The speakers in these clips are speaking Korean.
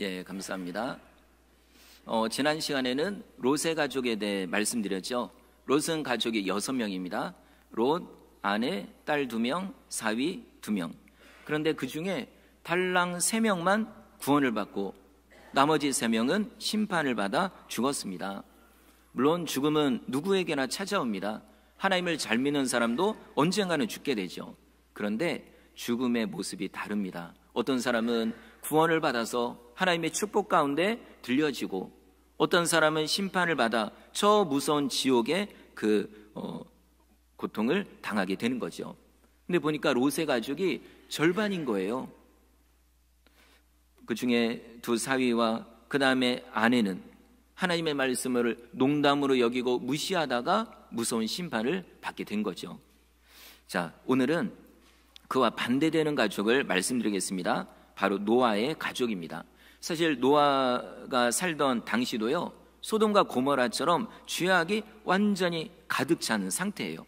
예, 감사합니다. 지난 시간에는 롯의 가족에 대해 말씀드렸죠. 롯은 가족이 6명입니다. 롯, 아내, 딸 2명, 사위 2명. 그런데 그 중에 달랑 3명만 구원을 받고 나머지 3명은 심판을 받아 죽었습니다. 물론 죽음은 누구에게나 찾아옵니다. 하나님을 잘 믿는 사람도 언젠가는 죽게 되죠. 그런데 죽음의 모습이 다릅니다. 어떤 사람은 구원을 받아서 하나님의 축복 가운데 들려지고, 어떤 사람은 심판을 받아 저 무서운 지옥의 고통을 당하게 되는 거죠. 근데 보니까 롯의 가족이 절반인 거예요. 그 중에 2 사위와 그 다음에 아내는 하나님의 말씀을 농담으로 여기고 무시하다가 무서운 심판을 받게 된 거죠. 자, 오늘은 그와 반대되는 가족을 말씀드리겠습니다. 바로 노아의 가족입니다. 사실 노아가 살던 당시도요, 소돔과 고모라처럼 죄악이 완전히 가득 찬 상태예요.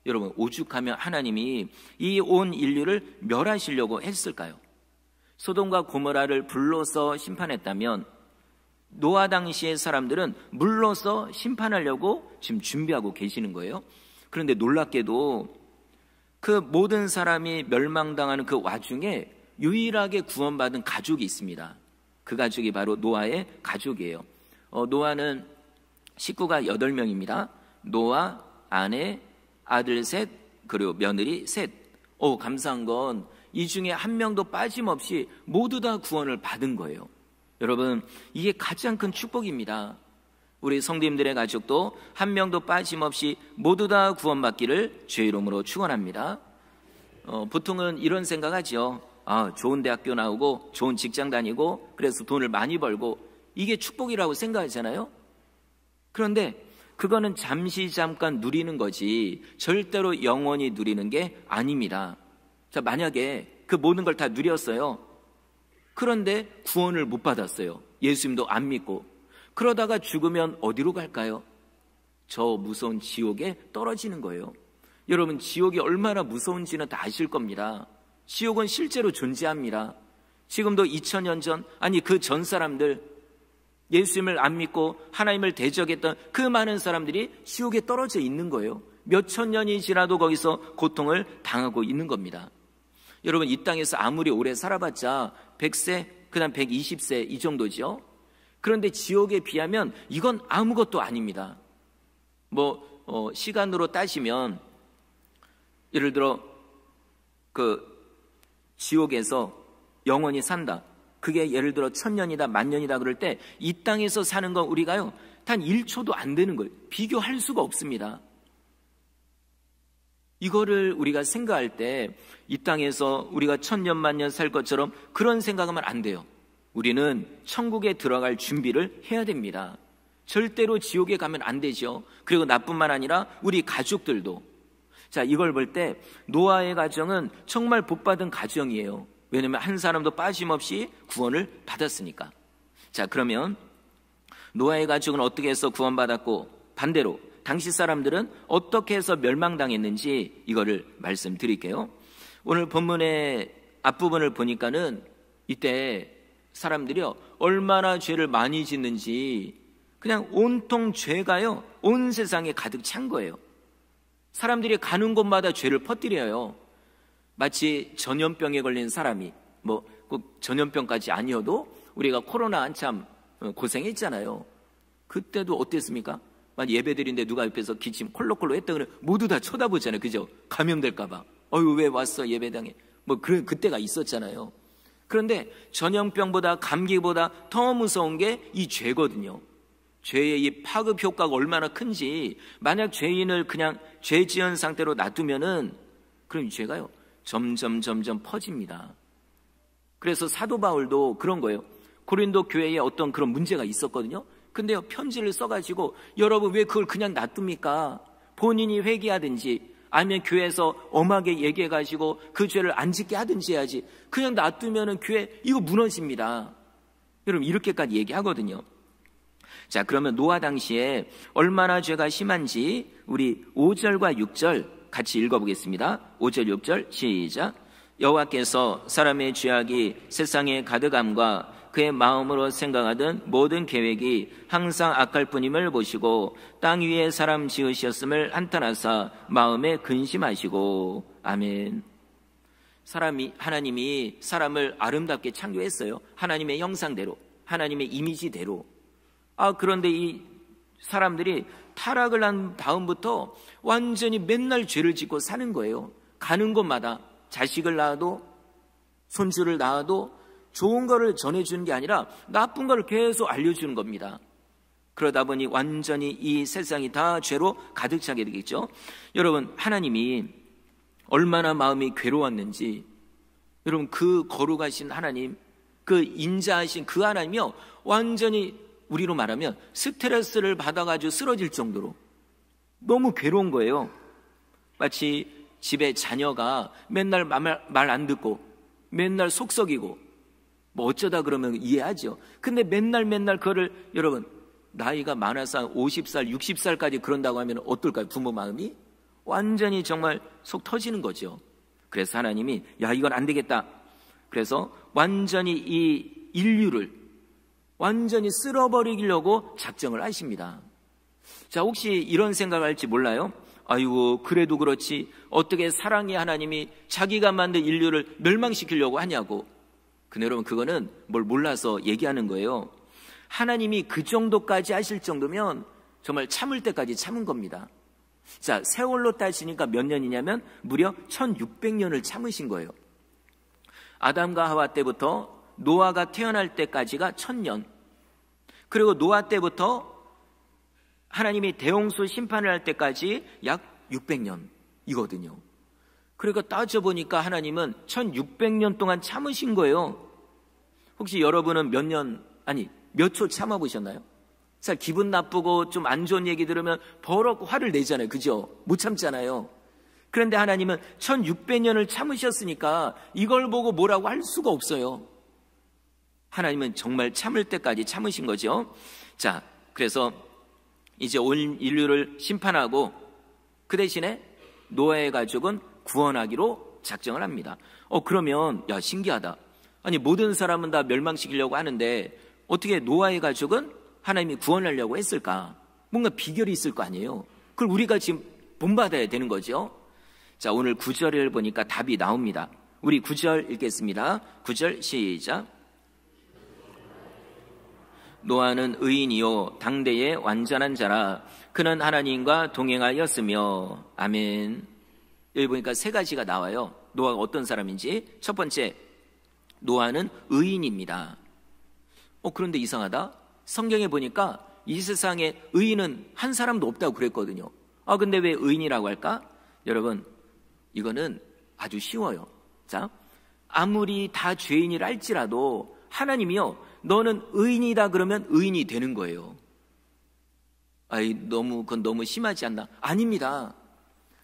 여러분, 오죽하면 하나님이 이 온 인류를 멸하시려고 했을까요? 소돔과 고모라를 불로서 심판했다면 노아 당시의 사람들은 물로서 심판하려고 지금 준비하고 계시는 거예요. 그런데 놀랍게도 그 모든 사람이 멸망당하는 그 와중에 유일하게 구원받은 가족이 있습니다. 그 가족이 바로 노아의 가족이에요. 노아는 식구가 8명입니다. 노아, 아내, 아들 셋, 그리고 며느리 셋. 감사한 건 이 중에 한 명도 빠짐없이 모두 다 구원을 받은 거예요. 여러분, 이게 가장 큰 축복입니다. 우리 성도님들의 가족도 한 명도 빠짐없이 모두 다 구원받기를 주의 이름으로 축원합니다. 보통은 이런 생각하죠. 좋은 대학교 나오고 좋은 직장 다니고 그래서 돈을 많이 벌고 이게 축복이라고 생각하잖아요. 그런데 그거는 잠깐 누리는 거지 절대로 영원히 누리는 게 아닙니다. 자, 만약에 그 모든 걸 다 누렸어요. 그런데 구원을 못 받았어요. 예수님도 안 믿고. 그러다가 죽으면 어디로 갈까요? 저 무서운 지옥에 떨어지는 거예요. 여러분, 지옥이 얼마나 무서운지는 다 아실 겁니다. 지옥은 실제로 존재합니다. 지금도 2000년 전, 아니 그 전 사람들, 예수님을 안 믿고 하나님을 대적했던 그 많은 사람들이 지옥에 떨어져 있는 거예요. 몇천 년이 지나도 거기서 고통을 당하고 있는 겁니다. 여러분, 이 땅에서 아무리 오래 살아봤자 100세, 그 다음 120세 이 정도죠. 그런데 지옥에 비하면 이건 아무것도 아닙니다. 시간으로 따지면 예를 들어 지옥에서 영원히 산다. 그게 예를 들어 1000년이다, 10,000년이다 그럴 때 이 땅에서 사는 건 우리가요, 단 1초도 안 되는 거예요. 비교할 수가 없습니다. 이거를 우리가 생각할 때 이 땅에서 우리가 1000년, 10,000년 살 것처럼 그런 생각하면 안 돼요. 우리는 천국에 들어갈 준비를 해야 됩니다. 절대로 지옥에 가면 안 되죠. 그리고 나뿐만 아니라 우리 가족들도. 자, 이걸 볼 때 노아의 가정은 정말 복받은 가정이에요. 왜냐하면 한 사람도 빠짐없이 구원을 받았으니까. 자, 그러면 노아의 가족은 어떻게 해서 구원받았고, 반대로 당시 사람들은 어떻게 해서 멸망당했는지 이거를 말씀드릴게요. 오늘 본문의 앞부분을 보니까는 이때 사람들이요, 얼마나 죄를 많이 짓는지 그냥 온통 죄가요, 온 세상에 가득 찬 거예요. 사람들이 가는 곳마다 죄를 퍼뜨려요. 마치 전염병에 걸린 사람이, 꼭 전염병까지 아니어도 우리가 코로나 한참 고생했잖아요. 그때도 어땠습니까? 예배드린데 누가 옆에서 기침 콜록콜록 했다 그러면 모두 다 쳐다보잖아요. 그죠? 감염될까봐. 왜 왔어 예배당에? 그때가 있었잖아요. 그런데 전염병보다 감기보다 더 무서운 게 이 죄거든요. 죄의 이 파급 효과가 얼마나 큰지, 만약 죄인을 그냥 죄 지은 상태로 놔두면은 그럼 이 죄가요 점점 퍼집니다. 그래서 사도 바울도 그런 거예요. 고린도 교회에 어떤 그런 문제가 있었거든요. 근데요, 편지를 써가지고 여러분 왜 그걸 그냥 놔둡니까? 본인이 회개하든지 아니면 교회에서 엄하게 얘기해가지고 그 죄를 안 짓게 하든지 해야지. 그냥 놔두면은 교회 이거 무너집니다. 여러분, 이렇게까지 얘기하거든요. 자, 그러면 노아 당시에 얼마나 죄가 심한지 우리 5절과 6절 같이 읽어보겠습니다. 5절 6절 시작. 여호와께서 사람의 죄악이 세상에 가득함과 그의 마음으로 생각하던 모든 계획이 항상 악할 뿐임을 보시고 땅 위에 사람 지으셨음을 한탄하사 마음에 근심하시고. 아멘. 하나님이 사람을 아름답게 창조했어요. 하나님의 형상대로, 하나님의 이미지대로. 그런데 이 사람들이 타락을 한 다음부터 완전히 맨날 죄를 짓고 사는 거예요. 가는 곳마다 자식을 낳아도, 손주를 낳아도 좋은 거를 전해주는 게 아니라 나쁜 거를 계속 알려주는 겁니다. 그러다 보니 완전히 이 세상이 다 죄로 가득 차게 되겠죠. 여러분, 하나님이 얼마나 마음이 괴로웠는지, 여러분, 그 거룩하신 하나님, 그 인자하신 그 하나님이요, 완전히 우리로 말하면 스트레스를 받아가지고 쓰러질 정도로 너무 괴로운 거예요. 마치 집에 자녀가 맨날 말 안 듣고 맨날 속썩이고, 뭐 어쩌다 그러면 이해하죠. 근데 맨날 그거를, 여러분, 나이가 많아서 50살, 60살까지 그런다고 하면 어떨까요? 부모 마음이 완전히 정말 속 터지는 거죠. 그래서 하나님이 이건 안 되겠다. 그래서 완전히 이 인류를 완전히 쓸어버리려고 작정을 하십니다. 자, 혹시 이런 생각을 할지 몰라요? 아이고, 그래도 그렇지 어떻게 사랑의 하나님이 자기가 만든 인류를 멸망시키려고 하냐고. 근데 여러분, 그거는 뭘 몰라서 얘기하는 거예요. 하나님이 그 정도까지 하실 정도면 정말 참을 때까지 참은 겁니다. 자, 세월로 따지니까 몇 년이냐면 무려 1600년을 참으신 거예요. 아담과 하와 때부터 노아가 태어날 때까지가 1000년, 그리고 노아 때부터 하나님이 대홍수 심판을 할 때까지 약 600년이거든요. 그러니까 따져보니까 하나님은 1600년 동안 참으신 거예요. 혹시 여러분은 몇 초 참아보셨나요? 자, 기분 나쁘고 좀 안 좋은 얘기 들으면 버럭 화를 내잖아요. 그죠? 못 참잖아요. 그런데 하나님은 1600년을 참으셨으니까 이걸 보고 뭐라고 할 수가 없어요. 하나님은 정말 참을 때까지 참으신 거죠. 자, 그래서 이제 온 인류를 심판하고 그 대신에 노아의 가족은 구원하기로 작정을 합니다. 그러면 신기하다. 아니, 모든 사람은 다 멸망시키려고 하는데 어떻게 노아의 가족은 하나님이 구원하려고 했을까? 뭔가 비결이 있을 거 아니에요. 그걸 우리가 지금 본받아야 되는 거죠. 자, 오늘 9절을 보니까 답이 나옵니다. 우리 9절 읽겠습니다. 9절 시작. 노아는 의인이요 당대의 완전한 자라. 그는 하나님과 동행하였으며. 아멘. 여기 보니까 세 가지가 나와요. 노아가 어떤 사람인지. 첫 번째, 노아는 의인입니다. 그런데 이상하다. 성경에 보니까 이 세상에 의인은 한 사람도 없다고 그랬거든요. 근데 왜 의인이라고 할까? 여러분, 이거는 아주 쉬워요. 자, 아무리 다 죄인이라 할지라도 하나님이요, 너는 의인이다 그러면 의인이 되는 거예요. 그건 너무 심하지 않나? 아닙니다.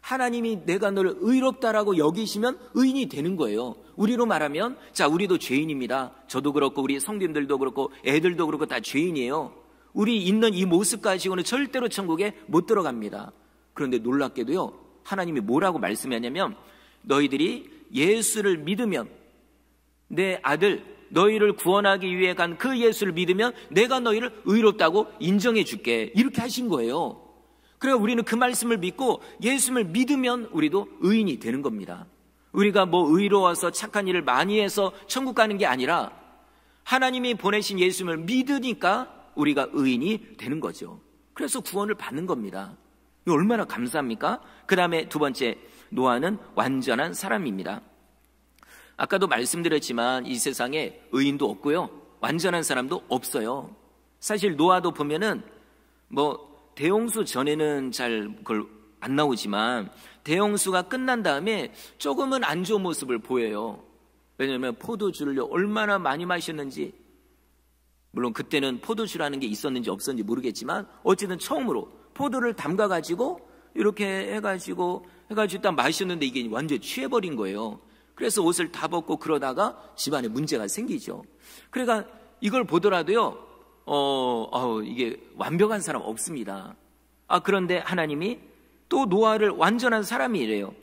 하나님이 내가 너를 의롭다라고 여기시면 의인이 되는 거예요. 우리로 말하면, 자, 우리도 죄인입니다. 저도 그렇고 우리 성도님들도 그렇고 애들도 그렇고 다 죄인이에요. 우리 있는 이 모습 가지고는 절대로 천국에 못 들어갑니다. 그런데 놀랍게도요, 하나님이 뭐라고 말씀하냐면, 너희들이 예수를 믿으면, 내 아들 너희를 구원하기 위해 간 그 예수를 믿으면 내가 너희를 의롭다고 인정해 줄게, 이렇게 하신 거예요. 그러니까 우리는 그 말씀을 믿고 예수를 믿으면 우리도 의인이 되는 겁니다. 우리가 의로워서 착한 일을 많이 해서 천국 가는 게 아니라 하나님이 보내신 예수를 믿으니까 우리가 의인이 되는 거죠. 그래서 구원을 받는 겁니다. 이거 얼마나 감사합니까? 그 다음에 두 번째, 노아는 완전한 사람입니다. 아까도 말씀드렸지만 이 세상에 의인도 없고요, 완전한 사람도 없어요. 사실 노아도 보면은 대홍수 전에는 잘 그걸 안 나오지만 대홍수가 끝난 다음에 조금은 안 좋은 모습을 보여요. 왜냐하면 포도주를 얼마나 많이 마셨는지, 물론 그때는 포도주라는 게 있었는지 없었는지 모르겠지만 어쨌든 처음으로 포도를 담가가지고 이렇게 해가지고 딱 마셨는데 이게 완전히 취해버린 거예요. 그래서 옷을 다 벗고 그러다가 집안에 문제가 생기죠. 그러니까 이걸 보더라도요, 이게 완벽한 사람 없습니다. 그런데 하나님이 또 노아를 완전한 사람이래요.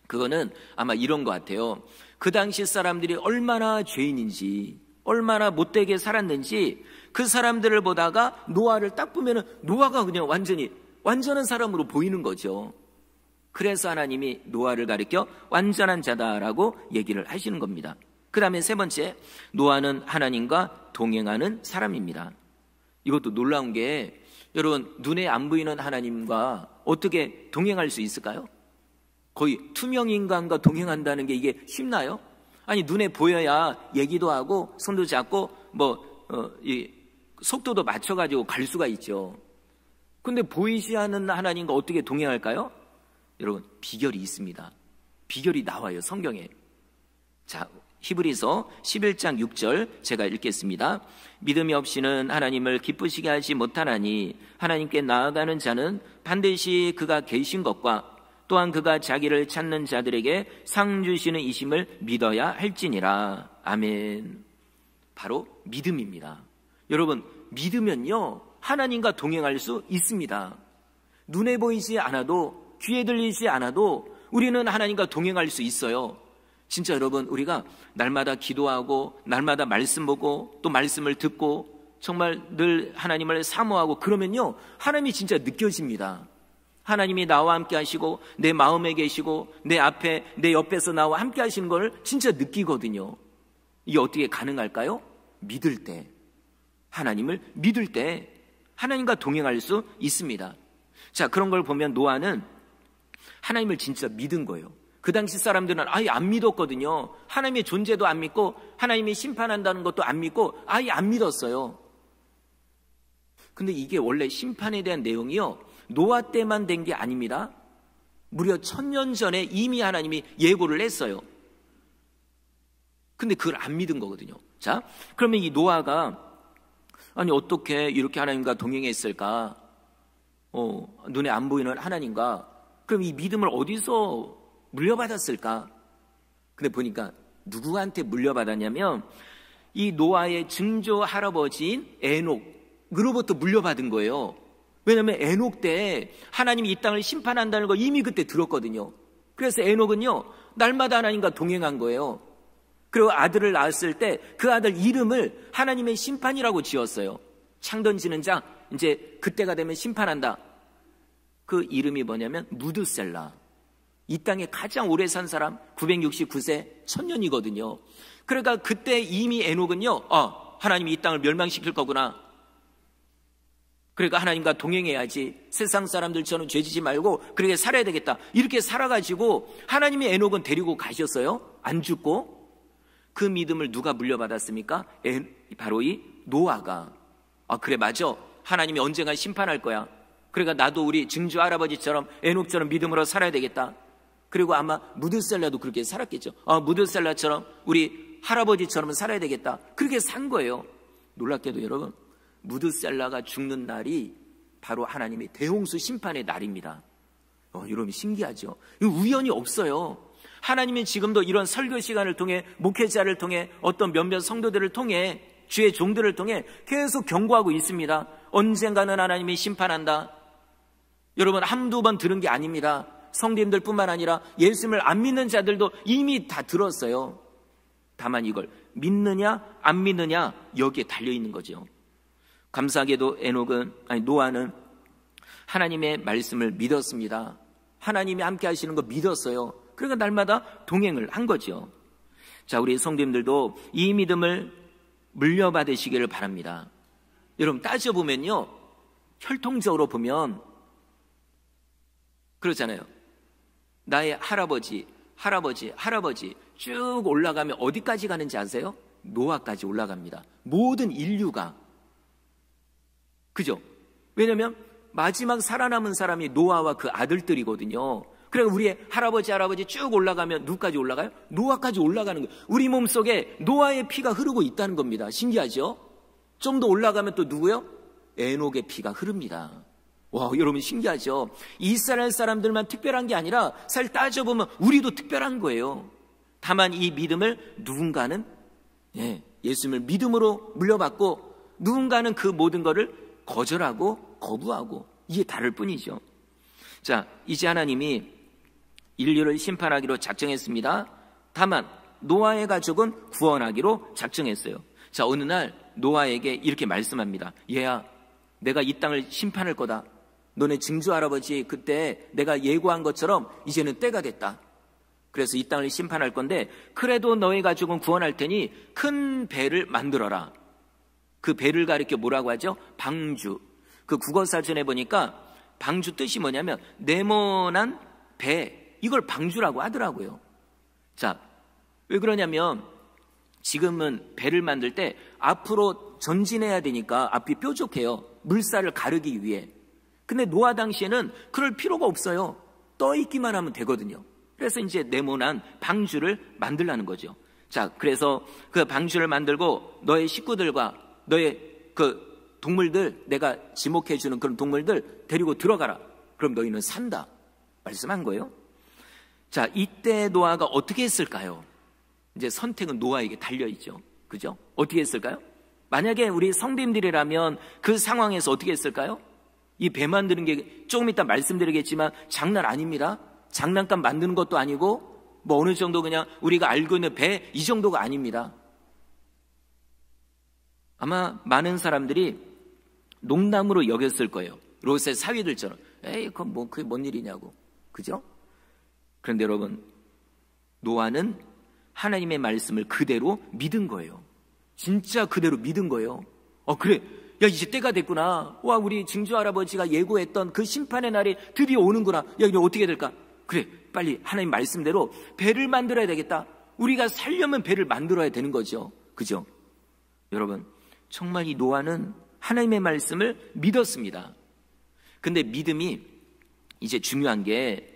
그거는 아마 이런 것 같아요. 그 당시 사람들이 얼마나 죄인인지, 얼마나 못되게 살았는지 그 사람들을 보다가 노아를 딱 보면은 노아가 그냥 완전한 사람으로 보이는 거죠. 그래서 하나님이 노아를 가리켜 완전한 자다라고 얘기를 하시는 겁니다. 그 다음에 세 번째, 노아는 하나님과 동행하는 사람입니다. 이것도 놀라운 게, 여러분, 눈에 안 보이는 하나님과 어떻게 동행할 수 있을까요? 거의 투명 인간과 동행한다는 게 이게 쉽나요? 아니, 눈에 보여야 얘기도 하고 손도 잡고 이 속도도 맞춰가지고 갈 수가 있죠. 근데 보이지 않는 하나님과 어떻게 동행할까요? 여러분, 비결이 있습니다. 비결이 나와요, 성경에. 자, 히브리서 11장 6절 제가 읽겠습니다. 믿음이 없이는 하나님을 기쁘시게 하지 못하나니 하나님께 나아가는 자는 반드시 그가 계신 것과 또한 그가 자기를 찾는 자들에게 상 주시는 이심을 믿어야 할지니라. 아멘. 바로 믿음입니다. 여러분, 믿으면요 하나님과 동행할 수 있습니다. 눈에 보이지 않아도, 귀에 들리지 않아도 우리는 하나님과 동행할 수 있어요. 진짜 여러분, 우리가 날마다 기도하고 날마다 말씀 보고 또 말씀을 듣고 정말 늘 하나님을 사모하고 그러면요 하나님이 진짜 느껴집니다. 하나님이 나와 함께 하시고 내 마음에 계시고 내 앞에, 내 옆에서 나와 함께 하시는 걸 진짜 느끼거든요. 이게 어떻게 가능할까요? 믿을 때, 하나님을 믿을 때 하나님과 동행할 수 있습니다. 자, 그런 걸 보면 노아는 하나님을 진짜 믿은 거예요. 그 당시 사람들은 아예 안 믿었거든요. 하나님의 존재도 안 믿고 하나님이 심판한다는 것도 안 믿고 아예 안 믿었어요. 근데 이게 원래 심판에 대한 내용이요 노아 때만 된 게 아닙니다. 무려 1000년 전에 이미 하나님이 예고를 했어요. 근데 그걸 안 믿은 거거든요. 자, 그러면 이 노아가 아니 어떻게 이렇게 하나님과 동행했을까? 눈에 안 보이는 하나님과. 그럼 이 믿음을 어디서 물려받았을까? 근데 보니까 누구한테 물려받았냐면 이 노아의 증조 할아버지인 에녹으로부터 물려받은 거예요. 왜냐하면 에녹 때 하나님이 이 땅을 심판한다는 거 이미 그때 들었거든요. 그래서 에녹은요 날마다 하나님과 동행한 거예요. 그리고 아들을 낳았을 때 그 아들 이름을 하나님의 심판이라고 지었어요. 창 던지는 자, 이제 그때가 되면 심판한다. 그 이름이 뭐냐면 무드셀라. 이 땅에 가장 오래 산 사람 969세 1000년이거든요. 그러니까 그때 이미 에녹은요 하나님이 이 땅을 멸망시킬 거구나. 그러니까 하나님과 동행해야지, 세상 사람들처럼 죄지지 말고 그렇게 살아야 되겠다, 이렇게 살아가지고 하나님이 에녹은 데리고 가셨어요. 안 죽고. 그 믿음을 누가 물려받았습니까? 바로 이 노아가. 그래 맞아, 하나님이 언젠가 심판할 거야. 그러니까 나도 우리 증조 할아버지처럼 에녹처럼 믿음으로 살아야 되겠다. 그리고 아마 무드셀라도 그렇게 살았겠죠. 무드셀라처럼 우리 할아버지처럼 살아야 되겠다. 그렇게 산 거예요. 놀랍게도 여러분, 무드셀라가 죽는 날이 바로 하나님의 대홍수 심판의 날입니다. 여러분 신기하죠? 이거 우연이 없어요. 하나님이 지금도 이런 설교 시간을 통해, 목회자를 통해, 어떤 몇몇 성도들을 통해, 주의 종들을 통해 계속 경고하고 있습니다. 언젠가는 하나님이 심판한다. 여러분 한두 번 들은 게 아닙니다. 성도님들 뿐만 아니라 예수님을 안 믿는 자들도 이미 다 들었어요. 다만 이걸 믿느냐 안 믿느냐 여기에 달려있는 거죠. 감사하게도 노아는 하나님의 말씀을 믿었습니다. 하나님이 함께 하시는 거 믿었어요. 그러니까 날마다 동행을 한 거죠. 자, 우리 성도님들도 이 믿음을 물려받으시기를 바랍니다. 여러분 따져보면요 혈통적으로 보면 그렇잖아요. 나의 할아버지 쭉 올라가면 어디까지 가는지 아세요? 노아까지 올라갑니다. 모든 인류가. 그죠? 왜냐하면 마지막 살아남은 사람이 노아와 그 아들들이거든요. 그러니까 우리의 할아버지 쭉 올라가면 누구까지 올라가요? 노아까지 올라가는 거예요. 우리 몸속에 노아의 피가 흐르고 있다는 겁니다. 신기하죠? 좀 더 올라가면 또 누구요? 에녹의 피가 흐릅니다. 와, 여러분 신기하죠? 이스라엘 사람들만 특별한 게 아니라 사실 따져보면 우리도 특별한 거예요. 다만 이 믿음을 누군가는 예수님을 믿음으로 물려받고 누군가는 그 모든 것을 거절하고 거부하고, 이게 다를 뿐이죠. 자, 이제 하나님이 인류를 심판하기로 작정했습니다. 다만 노아의 가족은 구원하기로 작정했어요. 자, 어느 날 노아에게 이렇게 말씀합니다. 얘야, 내가 이 땅을 심판할 거다. 너네 증조 할아버지 그때 내가 예고한 것처럼 이제는 때가 됐다. 그래서 이 땅을 심판할 건데 그래도 너희 가족은 구원할 테니 큰 배를 만들어라. 그 배를 가리켜 뭐라고 하죠? 방주. 그 국어사전에 보니까 방주 뜻이 뭐냐면 네모난 배, 이걸 방주라고 하더라고요. 자, 왜 그러냐면 지금은 배를 만들 때 앞으로 전진해야 되니까 앞이 뾰족해요. 물살을 가르기 위해. 근데 노아 당시에는 그럴 필요가 없어요. 떠 있기만 하면 되거든요. 그래서 이제 네모난 방주를 만들라는 거죠. 자, 그래서 그 방주를 만들고 너의 식구들과 너의 그 동물들, 내가 지목해주는 그런 동물들 데리고 들어가라. 그럼 너희는 산다. 말씀한 거예요. 자, 이때 노아가 어떻게 했을까요? 이제 선택은 노아에게 달려있죠. 그죠? 어떻게 했을까요? 만약에 우리 성도님들이라면 그 상황에서 어떻게 했을까요? 이 배 만드는 게 조금 이따 말씀드리겠지만 장난 아닙니다. 장난감 만드는 것도 아니고 뭐 어느 정도 그냥 우리가 알고 있는 배 이 정도가 아닙니다. 아마 많은 사람들이 농담으로 여겼을 거예요. 롯의 사위들처럼. 에이, 그게 뭔 일이냐고. 그죠? 그런데 여러분, 노아는 하나님의 말씀을 그대로 믿은 거예요. 진짜 그대로 믿은 거예요. 그래. 야, 이제 때가 됐구나. 와, 우리 증조 할아버지가 예고했던 그 심판의 날이 드디어 오는구나. 야, 이제 어떻게 될까? 그래, 빨리 하나님 말씀대로 배를 만들어야 되겠다. 우리가 살려면 배를 만들어야 되는 거죠. 그죠? 여러분, 정말 이 노아는 하나님의 말씀을 믿었습니다. 근데 믿음이 이제 중요한 게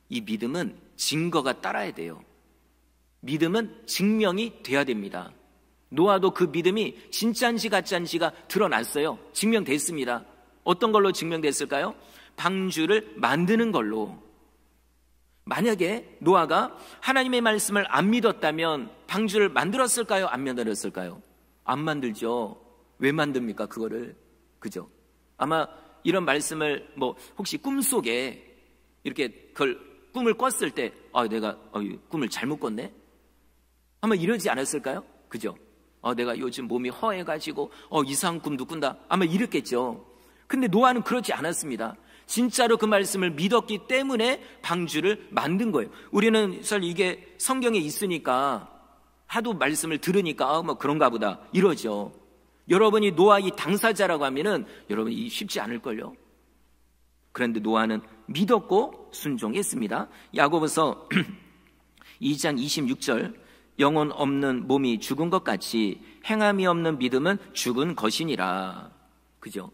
이 믿음은 증거가 따라야 돼요. 믿음은 증명이 돼야 됩니다. 노아도 그 믿음이 진짜인지 가짜인지가 드러났어요. 증명됐습니다. 어떤 걸로 증명됐을까요? 방주를 만드는 걸로. 만약에 노아가 하나님의 말씀을 안 믿었다면 방주를 만들었을까요? 안 만들었을까요? 안 만들죠. 왜 만듭니까? 그거를. 그죠? 아마 이런 말씀을 혹시 꿈속에 이렇게 그걸 꿈을 꿨을 때 내가 꿈을 잘못 꿨네? 아마 이러지 않았을까요? 그죠? 내가 요즘 몸이 허해가지고 이상한 꿈도 꾼다. 아마 이랬겠죠. 근데 노아는 그렇지 않았습니다. 진짜로 그 말씀을 믿었기 때문에 방주를 만든 거예요. 우리는 사실 이게 성경에 있으니까 하도 말씀을 들으니까 그런가 보다 이러죠. 여러분이 노아 이 당사자라고 하면은 여러분이 쉽지 않을걸요. 그런데 노아는 믿었고 순종했습니다. 야고보서 2장 26절, 영혼 없는 몸이 죽은 것 같이 행함이 없는 믿음은 죽은 것이니라. 그죠?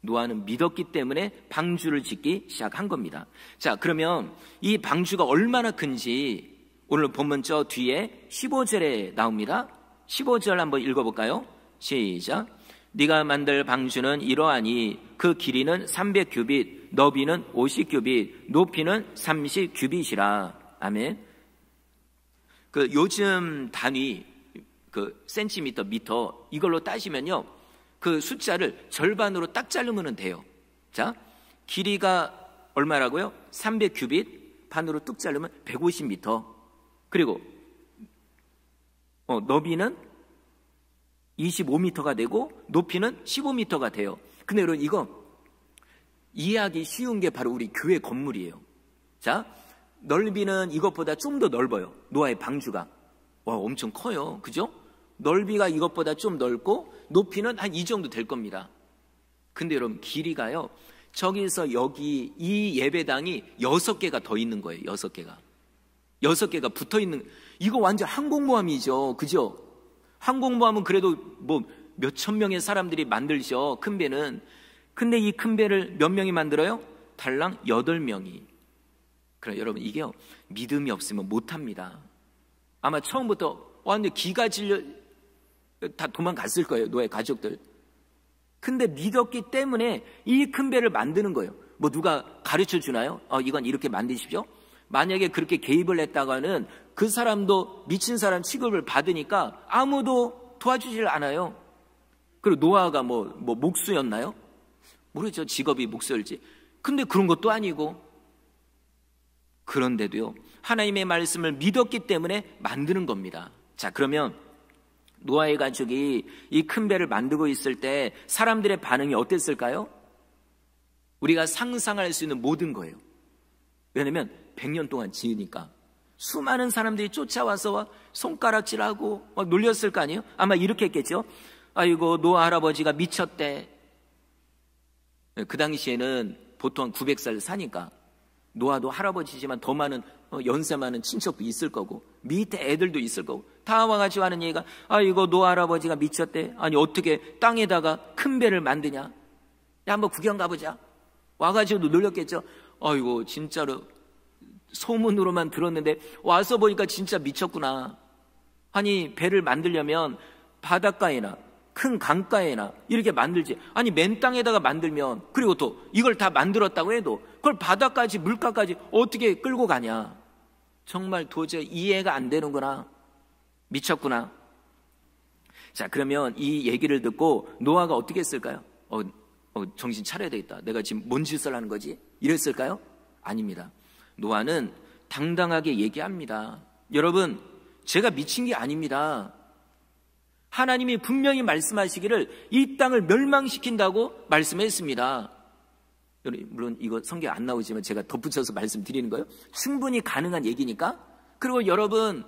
노아는 믿었기 때문에 방주를 짓기 시작한 겁니다. 자, 그러면 이 방주가 얼마나 큰지 오늘 본문 저 뒤에 15절에 나옵니다. 15절 한번 읽어볼까요? 시작. 네가 만들 방주는 이러하니 그 길이는 300규빗, 너비는 50규빗, 높이는 30규빗이라. 아멘. 그 요즘 단위 그 센티미터, 미터 이걸로 따지면요, 그 숫자를 절반으로 딱 자르면 돼요. 자, 길이가 얼마라고요? 300규빗, 반으로 뚝 자르면 150m. 그리고 너비는 25m가 되고 높이는 15m가 돼요. 근데 여러분, 이거 이해하기 쉬운 게 바로 우리 교회 건물이에요. 자, 넓이는 이것보다 좀 더 넓어요. 노아의 방주가. 와, 엄청 커요. 그죠? 넓이가 이것보다 좀 넓고 높이는 한 이 정도 될 겁니다. 근데 여러분, 길이가요, 저기서 여기 이 예배당이 6개가 더 있는 거예요. 6개가 붙어 있는. 이거 완전 항공모함이죠. 그죠? 항공모함은 그래도 몇천 명의 사람들이 만들죠. 큰 배는. 근데 이 큰 배를 몇 명이 만들어요? 달랑 8명이. 그럼 여러분, 이게요, 믿음이 없으면 못합니다. 아마 처음부터 완전 기가 질려 다 도망갔을 거예요. 노예 가족들. 근데 믿었기 때문에 이 큰 배를 만드는 거예요. 누가 가르쳐 주나요? 이건 이렇게 만드십시오. 만약에 그렇게 개입을 했다가는 그 사람도 미친 사람 취급을 받으니까 아무도 도와주질 않아요. 그리고 노아가 목수였나요? 모르죠. 직업이 목수일지. 근데 그런 것도 아니고. 그런데도요, 하나님의 말씀을 믿었기 때문에 만드는 겁니다. 자, 그러면 노아의 가족이 이 큰 배를 만들고 있을 때 사람들의 반응이 어땠을까요? 우리가 상상할 수 있는 모든 거예요. 왜냐하면 100년 동안 지으니까 수많은 사람들이 쫓아와서 손가락질하고 막 놀렸을 거 아니에요? 아마 이렇게 했겠죠. 아이고, 노아 할아버지가 미쳤대. 그 당시에는 보통 900살 사니까 노아도 할아버지지만 더 많은 연세 많은 친척도 있을 거고 밑에 애들도 있을 거고 다 와가지고 하는 얘기가 아이고, 노아 할아버지가 미쳤대. 아니, 어떻게 땅에다가 큰 배를 만드냐? 야, 한번 구경 가보자. 와가지고 놀렸겠죠. 아이고, 진짜로 소문으로만 들었는데 와서 보니까 진짜 미쳤구나. 아니, 배를 만들려면 바닷가에나 큰 강가에나 이렇게 만들지. 아니, 맨 땅에다가 만들면, 그리고 또 이걸 다 만들었다고 해도 그걸 바다까지 물가까지 어떻게 끌고 가냐. 정말 도저히 이해가 안 되는구나. 미쳤구나. 자, 그러면 이 얘기를 듣고 노아가 어떻게 했을까요? 정신 차려야 되겠다. 내가 지금 뭔 짓을 하는 거지? 이랬을까요? 아닙니다. 노아는 당당하게 얘기합니다. 여러분, 제가 미친 게 아닙니다. 하나님이 분명히 말씀하시기를 이 땅을 멸망시킨다고 말씀했습니다. 물론 이거 성경 안 나오지만 제가 덧붙여서 말씀드리는 거예요. 충분히 가능한 얘기니까. 그리고 여러분,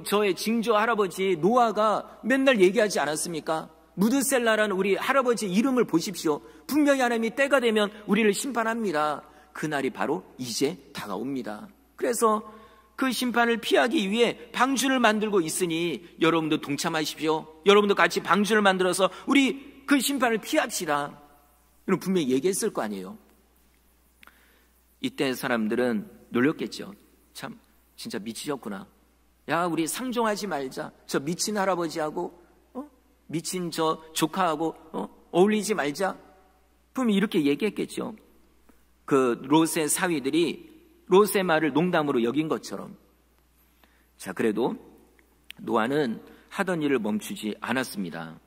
저의 징조 할아버지 노아가 맨날 얘기하지 않았습니까? 무드셀라라는 우리 할아버지 이름을 보십시오. 분명히 하나님이 때가 되면 우리를 심판합니다. 그날이 바로 이제 다가옵니다. 그래서 그 심판을 피하기 위해 방주를 만들고 있으니 여러분도 동참하십시오. 여러분도 같이 방주를 만들어서 우리 그 심판을 피합시다. 이런 분명히 얘기했을 거 아니에요. 이때 사람들은 놀렸겠죠. 참 진짜 미치셨구나. 야, 우리 상종하지 말자. 저 미친 할아버지하고 미친 저 조카하고 어울리지 말자. 분명히 이렇게 얘기했겠죠. 그 롯의 사위들이 롯의 말을 농담으로 여긴 것처럼. 자, 그래도 노아는 하던 일을 멈추지 않았습니다.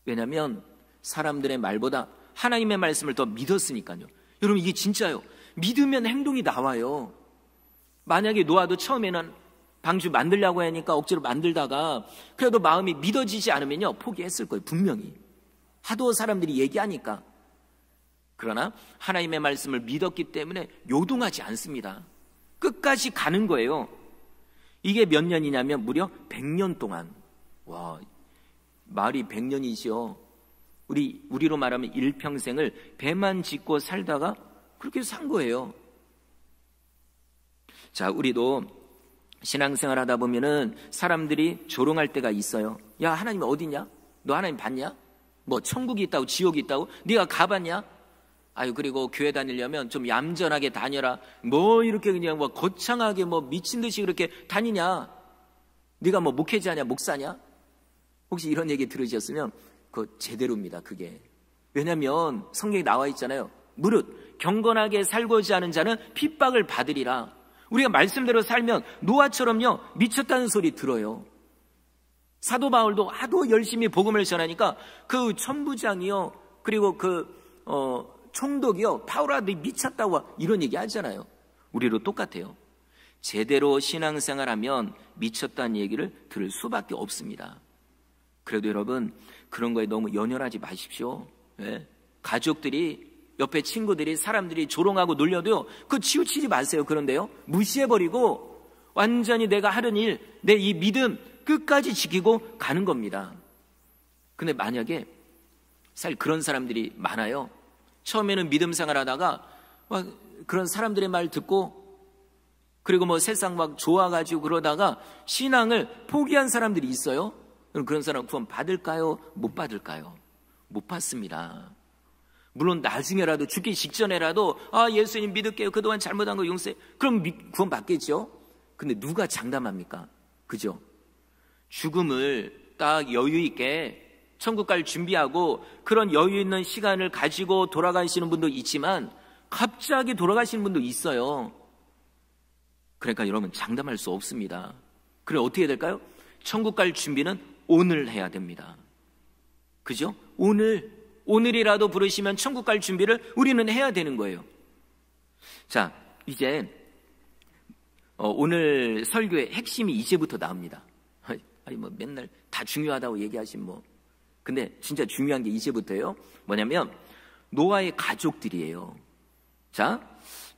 왜냐하면 사람들의 말보다 하나님의 말씀을 더 믿었으니까요. 여러분, 이게 진짜요. 믿으면 행동이 나와요. 만약에 노아도 처음에는 방주 만들려고 하니까 억지로 만들다가 그래도 마음이 믿어지지 않으면요, 포기했을 거예요. 분명히. 하도 사람들이 얘기하니까. 그러나 하나님의 말씀을 믿었기 때문에 요동하지 않습니다. 끝까지 가는 거예요. 이게 몇 년이냐면 무려 100년 동안. 와, 말이 100년이시요. 우리로 말하면 일평생을 배만 짓고 살다가 그렇게 산 거예요. 자, 우리도 신앙생활 하다 보면은 사람들이 조롱할 때가 있어요. 야, 하나님 어디냐? 너 하나님 봤냐? 뭐 천국이 있다고 지옥이 있다고? 네가 가봤냐? 아유, 그리고 교회 다니려면 좀 얌전하게 다녀라. 뭐 이렇게 그냥 뭐 거창하게 뭐 미친 듯이 그렇게 다니냐? 네가 뭐 목회자냐, 목사냐? 혹시 이런 얘기 들으셨으면 그거 제대로입니다. 그게. 왜냐하면 성경에 나와 있잖아요. 무릇 경건하게 살고자 하는 자는 핍박을 받으리라. 우리가 말씀대로 살면 노아처럼요, 미쳤다는 소리 들어요. 사도 바울도 하도 열심히 복음을 전하니까 그 천부장이요, 그리고 총독이요, 바울아 너 미쳤다고 이런 얘기 하잖아요. 우리로 똑같아요. 제대로 신앙생활하면 미쳤다는 얘기를 들을 수밖에 없습니다. 그래도 여러분, 그런 거에 너무 연연하지 마십시오. 네? 가족들이, 옆에 친구들이, 사람들이 조롱하고 놀려도요, 그거 치우치지 마세요. 그런데요, 무시해버리고 완전히 내가 하는 일, 내 이 믿음 끝까지 지키고 가는 겁니다. 근데 만약에 사실 그런 사람들이 많아요. 처음에는 믿음 생활하다가 그런 사람들의 말 듣고 그리고 뭐 세상 막 좋아가지고 그러다가 신앙을 포기한 사람들이 있어요. 그럼 그런 사람 구원 받을까요? 못 받을까요? 못 받습니다. 물론 나중에라도, 죽기 직전에라도 예수님 믿을게요, 그동안 잘못한 거 용서해, 그럼 구원 받겠죠. 근데 누가 장담합니까? 그죠? 죽음을 딱 여유 있게 천국 갈 준비하고 그런 여유 있는 시간을 가지고 돌아가시는 분도 있지만 갑자기 돌아가시는 분도 있어요. 그러니까 여러분, 장담할 수 없습니다. 그래 어떻게 해야 될까요? 천국 갈 준비는 오늘 해야 됩니다. 그죠? 오늘이라도 부르시면 천국 갈 준비를 우리는 해야 되는 거예요. 자, 이제 오늘 설교의 핵심이 이제부터 나옵니다. 아니 뭐 맨날 다 중요하다고 얘기하신 뭐. 근데 진짜 중요한 게 이제부터예요. 뭐냐면 노아의 가족들이에요. 자,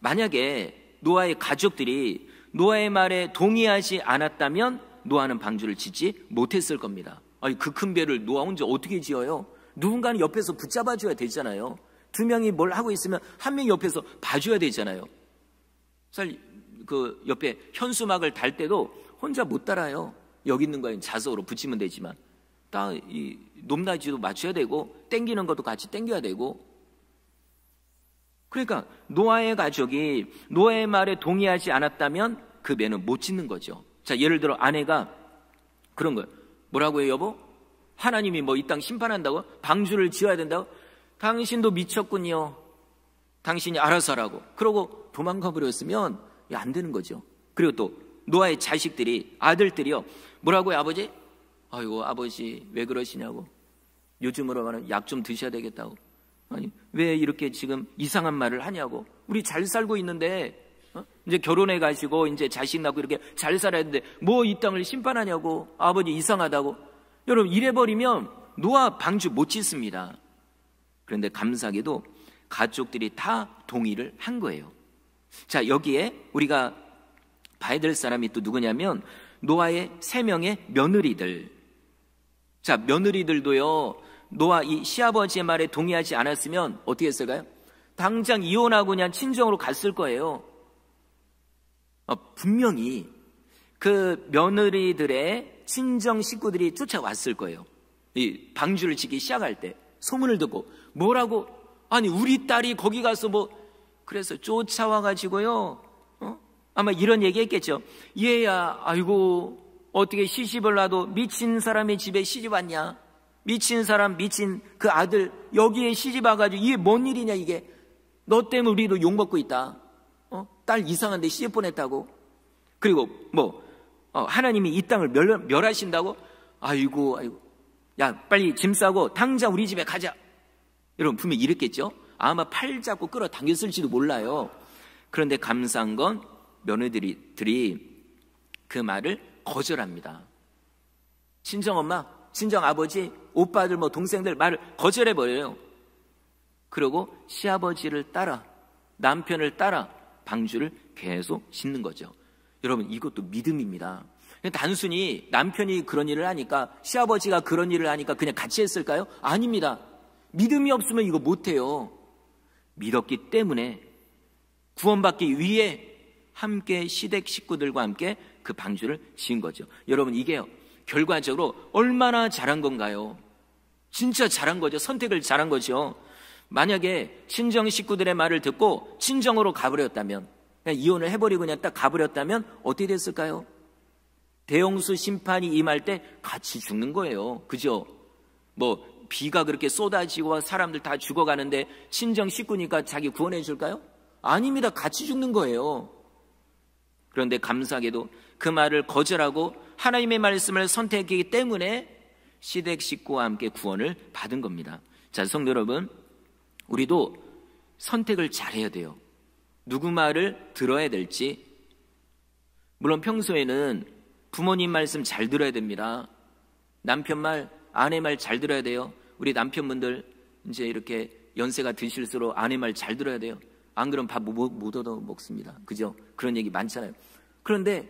만약에 노아의 가족들이 노아의 말에 동의하지 않았다면 노아는 방주를 짓지 못했을 겁니다. 아니 그 큰 배를 노아 혼자 어떻게 지어요? 누군가는 옆에서 붙잡아줘야 되잖아요. 두 명이 뭘 하고 있으면 한 명이 옆에서 봐줘야 되잖아요. 사실 그 옆에 현수막을 달 때도 혼자 못 달아요. 여기 있는 거에 자석으로 붙이면 되지만 딱 이 높낮이도 맞춰야 되고 땡기는 것도 같이 땡겨야 되고. 그러니까 노아의 가족이 노아의 말에 동의하지 않았다면 그 배는 못 짓는 거죠. 자, 예를 들어 아내가 그런 거예요. 뭐라고 해요, 여보? 하나님이 뭐 이 땅 심판한다고? 방주를 지어야 된다고? 당신도 미쳤군요. 당신이 알아서 하라고. 그러고 도망가 버렸으면 안 되는 거죠. 그리고 또 노아의 자식들이, 아들들이요. 뭐라고요, 아버지? 아이고, 아버지 왜 그러시냐고. 요즘으로 말하면 약 좀 드셔야 되겠다고. 아니 왜 이렇게 지금 이상한 말을 하냐고. 우리 잘 살고 있는데 이제 결혼해 가시고 이제 자식 낳고 이렇게 잘 살아야 되는데 뭐 이 땅을 심판하냐고. 아버지 이상하다고. 여러분 이래 버리면 노아 방주 못 짓습니다. 그런데 감사하게도 가족들이 다 동의를 한 거예요. 자, 여기에 우리가 봐야 될 사람이 또 누구냐면 노아의 3명의 며느리들. 자, 며느리들도요 노아 이 시아버지의 말에 동의하지 않았으면 어떻게 했을까요? 당장 이혼하고 그냥 친정으로 갔을 거예요. 분명히 그 며느리들의 친정 식구들이 쫓아왔을 거예요. 이 방주를 짓기 시작할 때 소문을 듣고 뭐라고? 아니 우리 딸이 거기 가서 뭐 그래서 쫓아와가지고요 아마 이런 얘기 했겠죠. 얘야 아이고 어떻게 시집을 놔도 미친 사람의 집에 시집 왔냐. 미친 사람 미친 그 아들 여기에 시집 와가지고 이게 뭔 일이냐 이게. 너 때문에 우리도 욕먹고 있다. 딸 이상한데 시집 보냈다고. 그리고 뭐 하나님이 이 땅을 멸하신다고. 아이고 야 빨리 짐 싸고 당장 우리 집에 가자. 여러분 분명히 이랬겠죠. 아마 팔 잡고 끌어당겼을지도 몰라요. 그런데 감사한 건 며느리들이 그 말을 거절합니다. 친정엄마, 친정아버지, 오빠들 뭐 동생들 말을 거절해버려요. 그리고 시아버지를 따라 남편을 따라 방주를 계속 짓는 거죠. 여러분 이것도 믿음입니다. 단순히 남편이 그런 일을 하니까 시아버지가 그런 일을 하니까 그냥 같이 했을까요? 아닙니다. 믿음이 없으면 이거 못해요. 믿었기 때문에 구원받기 위해 함께 시댁 식구들과 함께 그 방주를 지은 거죠. 여러분 이게요 결과적으로 얼마나 잘한 건가요? 진짜 잘한 거죠. 선택을 잘한 거죠. 만약에 친정 식구들의 말을 듣고 친정으로 가버렸다면, 그냥 이혼을 해버리고 그냥 딱 가버렸다면 어떻게 됐을까요? 대홍수 심판이 임할 때 같이 죽는 거예요. 그죠? 뭐 비가 그렇게 쏟아지고 사람들 다 죽어가는데 친정 식구니까 자기 구원해 줄까요? 아닙니다. 같이 죽는 거예요. 그런데 감사하게도 그 말을 거절하고 하나님의 말씀을 선택했기 때문에 시댁 식구와 함께 구원을 받은 겁니다. 자, 성도 여러분, 우리도 선택을 잘해야 돼요. 누구 말을 들어야 될지. 물론 평소에는 부모님 말씀 잘 들어야 됩니다. 남편 말, 아내 말 잘 들어야 돼요. 우리 남편분들 이제 이렇게 연세가 드실수록 아내 말 잘 들어야 돼요. 안 그러면 밥 못 얻어 먹습니다. 그죠? 그런 얘기 많잖아요. 그런데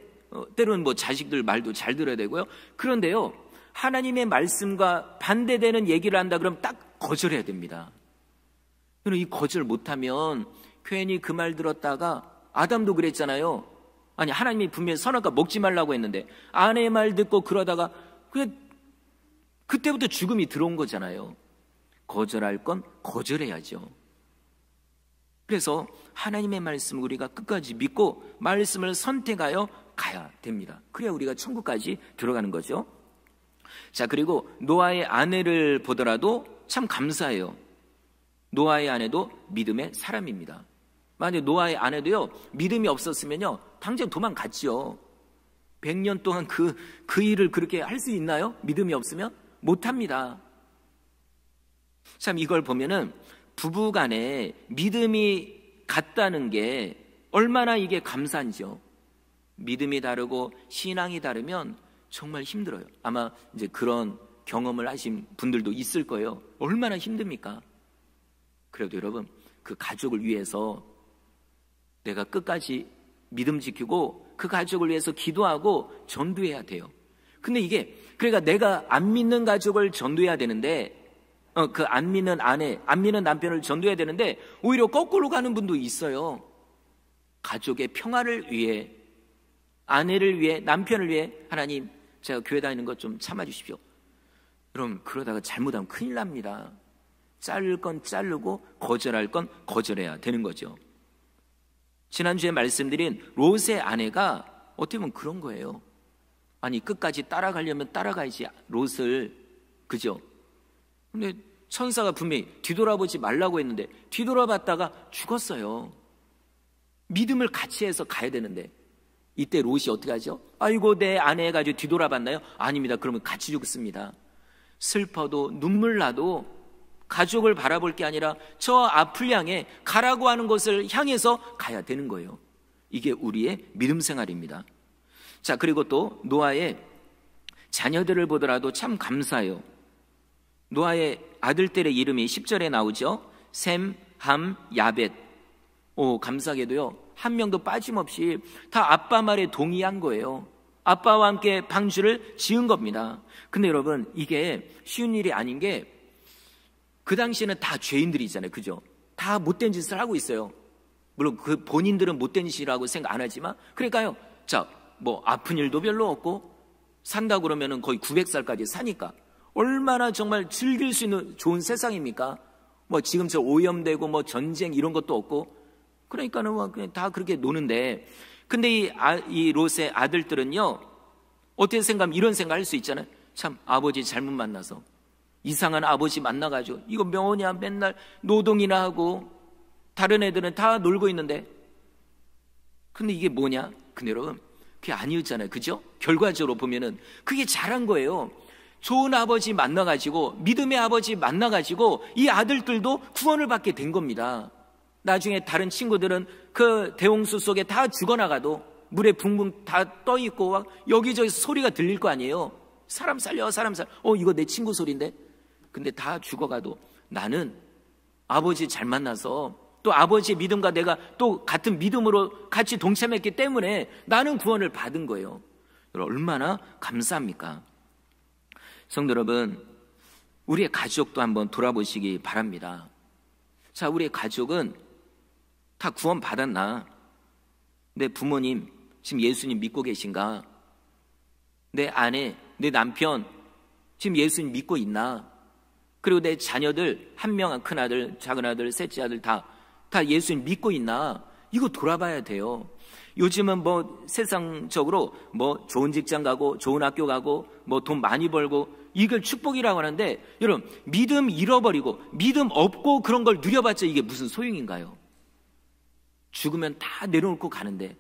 때로는 뭐 자식들 말도 잘 들어야 되고요. 그런데요, 하나님의 말씀과 반대되는 얘기를 한다 그러면 딱 거절해야 됩니다. 이 거절 못하면 괜히 그 말 들었다가 아담도 그랬잖아요. 아니 하나님이 분명히 선악과 먹지 말라고 했는데 아내의 말 듣고 그러다가 그때부터 죽음이 들어온 거잖아요. 거절할 건 거절해야죠. 그래서 하나님의 말씀을 우리가 끝까지 믿고 말씀을 선택하여 가야 됩니다. 그래야 우리가 천국까지 들어가는 거죠. 자, 그리고 노아의 아내를 보더라도 참 감사해요. 노아의 아내도 믿음의 사람입니다. 만약 노아의 아내도요 믿음이 없었으면요 당장 도망갔죠. 100년 동안 그 일을 그렇게 할 수 있나요? 믿음이 없으면 못합니다. 참 이걸 보면은 부부간에 믿음이 같다는 게 얼마나 이게 감사한지요. 믿음이 다르고 신앙이 다르면 정말 힘들어요. 아마 이제 그런 경험을 하신 분들도 있을 거예요. 얼마나 힘듭니까? 그래도 여러분, 그 가족을 위해서 내가 끝까지 믿음 지키고 그 가족을 위해서 기도하고 전도해야 돼요. 근데 이게 그러니까 내가 안 믿는 가족을 전도해야 되는데 그 안 믿는 아내, 안 믿는 남편을 전도해야 되는데 오히려 거꾸로 가는 분도 있어요. 가족의 평화를 위해, 아내를 위해, 남편을 위해 하나님, 제가 교회 다니는 것 좀 참아주십시오. 여러분, 그러다가 잘못하면 큰일 납니다. 자를 건 자르고 거절할 건 거절해야 되는 거죠. 지난주에 말씀드린 롯의 아내가 어떻게 보면 그런 거예요. 아니, 끝까지 따라가려면 따라가야지 롯을, 그죠? 근데 천사가 분명히 뒤돌아보지 말라고 했는데 뒤돌아봤다가 죽었어요. 믿음을 같이 해서 가야 되는데 이때 롯이 어떻게 하죠? 아이고, 내 아내 가지고 뒤돌아봤나요? 아닙니다. 그러면 같이 죽습니다. 슬퍼도 눈물 나도 가족을 바라볼 게 아니라 저 앞을 향해 가라고 하는 곳을 향해서 가야 되는 거예요. 이게 우리의 믿음 생활입니다. 자, 그리고 또 노아의 자녀들을 보더라도 참 감사해요. 노아의 아들들의 이름이 10절에 나오죠. 셈, 함, 야벳. 감사하게도요, 한 명도 빠짐없이 다 아빠 말에 동의한 거예요. 아빠와 함께 방주를 지은 겁니다. 근데 여러분, 이게 쉬운 일이 아닌 게 그 당시에는 다 죄인들이잖아요. 그죠? 다 못된 짓을 하고 있어요. 물론 그 본인들은 못된 짓이라고 생각 안 하지만, 그러니까요, 자, 뭐 아픈 일도 별로 없고 산다 그러면은 거의 900살까지 사니까 얼마나 정말 즐길 수 있는 좋은 세상입니까? 뭐 지금처럼 오염되고 뭐 전쟁 이런 것도 없고, 그러니까는 뭐 그냥 다 그렇게 노는데, 근데 이 롯의 아들들은요, 어떻게 생각하면 이런 생각 할 수 있잖아요. 참, 아버지 잘못 만나서, 이상한 아버지 만나가지고 이거 뭐냐, 맨날 노동이나 하고 다른 애들은 다 놀고 있는데, 근데 이게 뭐냐? 근데 여러분, 그게 아니었잖아요. 그죠? 결과적으로 보면은 그게 잘한 거예요. 좋은 아버지 만나가지고, 믿음의 아버지 만나가지고 이 아들들도 구원을 받게 된 겁니다. 나중에 다른 친구들은 그 대홍수 속에 다 죽어나가도 물에 붕붕 다 떠있고 막 여기저기서 소리가 들릴 거 아니에요. 사람 살려, 사람 살려. 이거 내 친구 소리인데? 근데 다 죽어가도 나는 아버지 잘 만나서 또 아버지의 믿음과 내가 또 같은 믿음으로 같이 동참했기 때문에 나는 구원을 받은 거예요. 얼마나 감사합니까? 성도 여러분, 우리의 가족도 한번 돌아보시기 바랍니다. 자, 우리의 가족은 다 구원 받았나? 내 부모님 지금 예수님 믿고 계신가? 내 아내, 내 남편 지금 예수님 믿고 있나? 그리고 내 자녀들, 한 명, 큰아들, 작은아들, 셋째 아들 다 예수님 믿고 있나? 이거 돌아봐야 돼요. 요즘은 뭐 세상적으로 뭐 좋은 직장 가고 좋은 학교 가고 뭐 돈 많이 벌고 이걸 축복이라고 하는데, 여러분, 믿음 잃어버리고 믿음 없고 그런 걸 누려봤자 이게 무슨 소용인가요? 죽으면 다 내려놓고 가는데,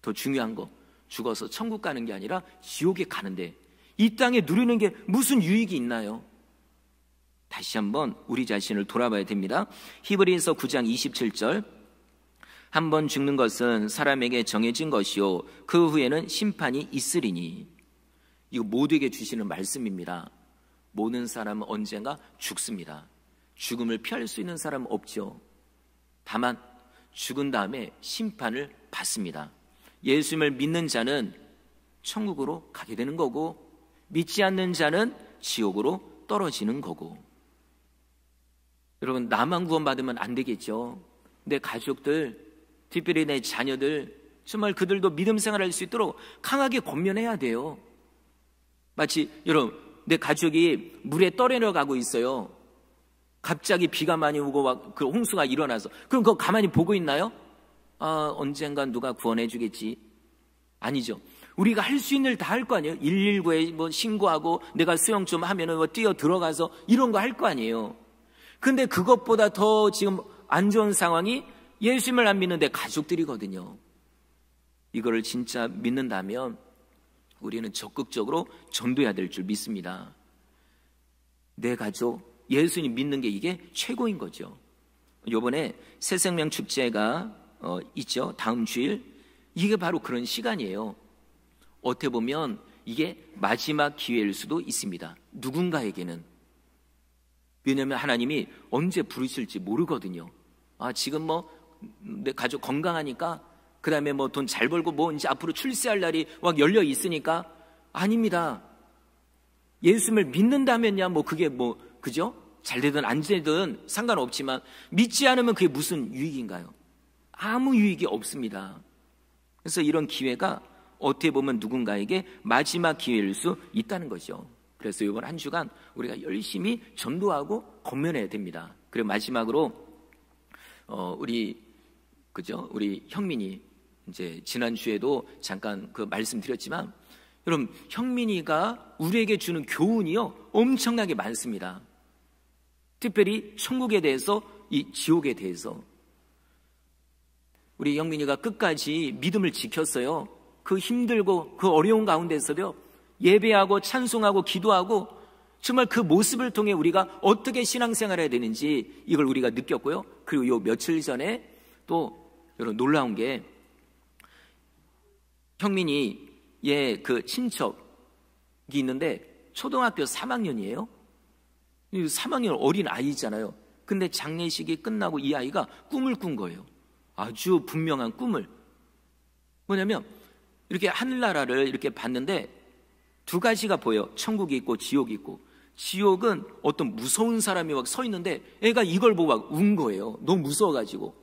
더 중요한 거, 죽어서 천국 가는 게 아니라 지옥에 가는데 이 땅에 누리는 게 무슨 유익이 있나요? 다시 한번 우리 자신을 돌아봐야 됩니다. 히브리서 9장 27절, 한 번 죽는 것은 사람에게 정해진 것이요 그 후에는 심판이 있으리니. 이거 모두에게 주시는 말씀입니다. 모든 사람은 언젠가 죽습니다. 죽음을 피할 수 있는 사람은 없죠. 다만 죽은 다음에 심판을 받습니다. 예수님을 믿는 자는 천국으로 가게 되는 거고, 믿지 않는 자는 지옥으로 떨어지는 거고. 여러분, 나만 구원받으면 안 되겠죠. 내 가족들, 특별히 내 자녀들, 정말 그들도 믿음 생활할 수 있도록 강하게 권면해야 돼요. 마치 여러분, 내 가족이 물에 떠내려가고 있어요. 갑자기 비가 많이 오고 막 그 홍수가 일어나서, 그럼 그거 가만히 보고 있나요? 언젠간 누가 구원해 주겠지. 아니죠. 우리가 할 수 있는 일 다 할 거 아니에요. 119에 뭐 신고하고 내가 수영 좀 하면은 뭐 뛰어 들어가서 이런 거 할 거 아니에요. 근데 그것보다 더 지금 안 좋은 상황이 예수님을 안 믿는 내 가족들이거든요. 이거를 진짜 믿는다면 우리는 적극적으로 전도해야 될 줄 믿습니다. 내 가족, 예수님 믿는 게 이게 최고인 거죠. 이번에 새생명 축제가 있죠. 다음 주일. 이게 바로 그런 시간이에요. 어떻게 보면 이게 마지막 기회일 수도 있습니다. 누군가에게는. 왜냐하면 하나님이 언제 부르실지 모르거든요. 지금 내 가족 건강하니까, 그 다음에 돈 잘 벌고 이제 앞으로 출세할 날이 막 열려 있으니까. 아닙니다. 예수님을 믿는다면야 그게 그죠? 잘 되든 안 되든 상관없지만 믿지 않으면 그게 무슨 유익인가요? 아무 유익이 없습니다. 그래서 이런 기회가 어떻게 보면 누군가에게 마지막 기회일 수 있다는 거죠. 그래서 이번 한 주간 우리가 열심히 전도하고 권면해야 됩니다. 그리고 마지막으로 우리 형민이 이제 지난주에도 잠깐 그 말씀드렸지만, 여러분, 형민이가 우리에게 주는 교훈이요 엄청나게 많습니다. 특별히 천국에 대해서, 이 지옥에 대해서. 우리 형민이가 끝까지 믿음을 지켰어요. 그 힘들고 그 어려운 가운데서도 예배하고 찬송하고 기도하고, 정말 그 모습을 통해 우리가 어떻게 신앙생활을 해야 되는지 이걸 우리가 느꼈고요. 그리고 요 며칠 전에 또 여러분 놀라운 게, 형민이의 그 친척이 있는데 초등학교 3학년이에요. 3학년 어린 아이잖아요. 근데 장례식이 끝나고 이 아이가 꿈을 꾼 거예요. 아주 분명한 꿈을. 뭐냐면 이렇게 하늘나라를 이렇게 봤는데 두 가지가 보여요. 천국이 있고 지옥이 있고. 지옥은 어떤 무서운 사람이 막 서 있는데 애가 이걸 보고 막 운 거예요. 너무 무서워가지고.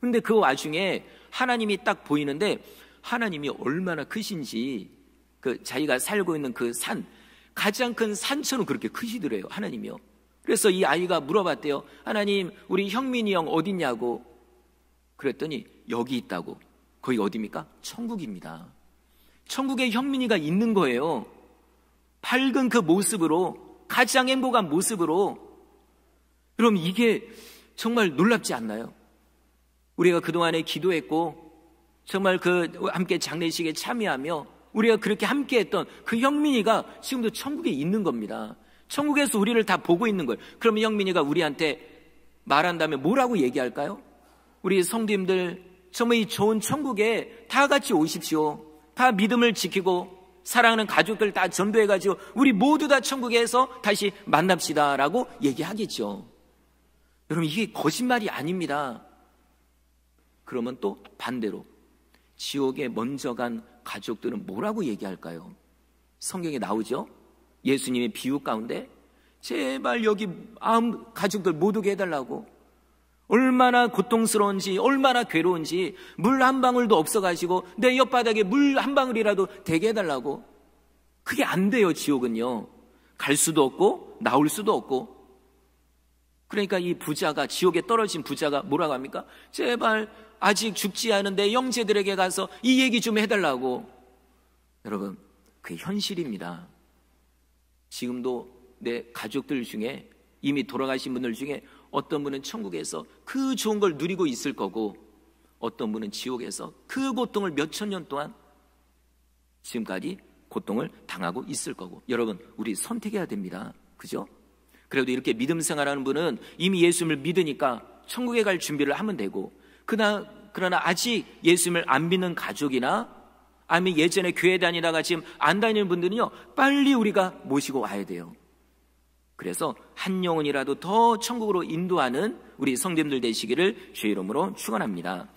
근데 그 와중에 하나님이 딱 보이는데, 하나님이 얼마나 크신지, 그 자기가 살고 있는 그 산, 가장 큰 산처럼 그렇게 크시더래요, 하나님이요. 그래서 이 아이가 물어봤대요. 하나님, 우리 형민이 형 어딨냐고. 그랬더니 여기 있다고. 거기 어디입니까? 천국입니다. 천국에 형민이가 있는 거예요. 밝은 그 모습으로, 가장 행복한 모습으로. 그럼 이게 정말 놀랍지 않나요? 우리가 그동안에 기도했고 정말 함께 장례식에 참여하며 우리가 그렇게 함께 했던 그 형민이가 지금도 천국에 있는 겁니다. 천국에서 우리를 다 보고 있는 거예요. 그러면 형민이가 우리한테 말한다면 뭐라고 얘기할까요? 우리 성도님들, 정말 이 좋은 천국에 다 같이 오십시오. 다 믿음을 지키고 사랑하는 가족들 다 전도해가지고 우리 모두 다 천국에서 다시 만납시다 라고 얘기하겠죠. 여러분, 이게 거짓말이 아닙니다. 그러면 또 반대로 지옥에 먼저 간 가족들은 뭐라고 얘기할까요? 성경에 나오죠? 예수님의 비유 가운데 제발 여기 가족들 못 오게 해달라고. 얼마나 고통스러운지, 얼마나 괴로운지, 물 한 방울도 없어가지고 내 옆바닥에 물 한 방울이라도 되게 해달라고. 그게 안 돼요. 지옥은요, 갈 수도 없고 나올 수도 없고. 그러니까 이 부자가, 지옥에 떨어진 부자가 뭐라고 합니까? 제발 아직 죽지 않은 내 형제들에게 가서 이 얘기 좀 해달라고. 여러분, 그게 현실입니다. 지금도 내 가족들 중에, 이미 돌아가신 분들 중에 어떤 분은 천국에서 그 좋은 걸 누리고 있을 거고, 어떤 분은 지옥에서 그 고통을 몇천 년 동안 지금까지 고통을 당하고 있을 거고. 여러분, 우리 선택해야 됩니다. 그죠? 그래도 이렇게 믿음 생활하는 분은 이미 예수님을 믿으니까 천국에 갈 준비를 하면 되고, 그러나 아직 예수님을 안 믿는 가족이나 아니면 예전에 교회 다니다가 지금 안 다니는 분들은요, 빨리 우리가 모시고 와야 돼요. 그래서 한 영혼이라도 더 천국으로 인도하는 우리 성도님들 되시기를 주의 이름으로 축원합니다.